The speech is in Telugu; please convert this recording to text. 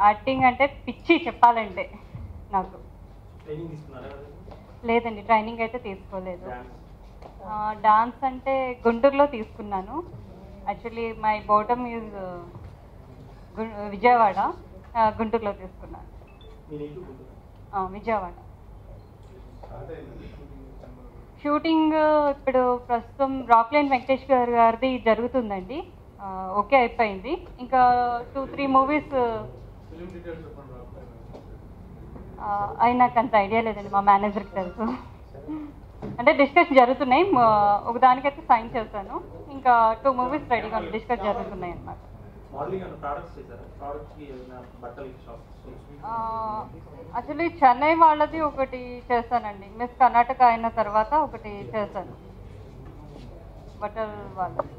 యాక్టింగ్ అంటే పిచ్చి చెప్పాలంటే నాకు. లేదండి, ట్రైనింగ్ అయితే తీసుకోలేదు. డాన్స్ అంటే గుంటూరులో తీసుకున్నాను. Actually my bottom is Vijayawada, గుంటూరులో తీసుకున్నాను. విజయవాడ. షూటింగ్ ఇప్పుడు ప్రస్తుతం రాక్లైన్ వెంకటేష్ గారిది జరుగుతుందండి. ఓకే అయిపోయింది. ఇంకా 2-3 మూవీస్ అవి నాకు అంత ఐడియా లేదండి, మా మేనేజర్కి తెలుసు. అంటే డిస్కస్ జరుగుతున్నాయి. ఒకదానికైతే సైన్ చేశాను, ఇంకా 2 మూవీస్ రెడీగా డిస్కస్ జరుగుతున్నాయి అన్నమాట. యాక్చువల్లీ చెన్నై వాళ్ళది ఒకటి చేశానండి, మిస్ కర్ణాటక అయిన తర్వాత ఒకటి చేశాను, బట్టల్ వాళ్ళది.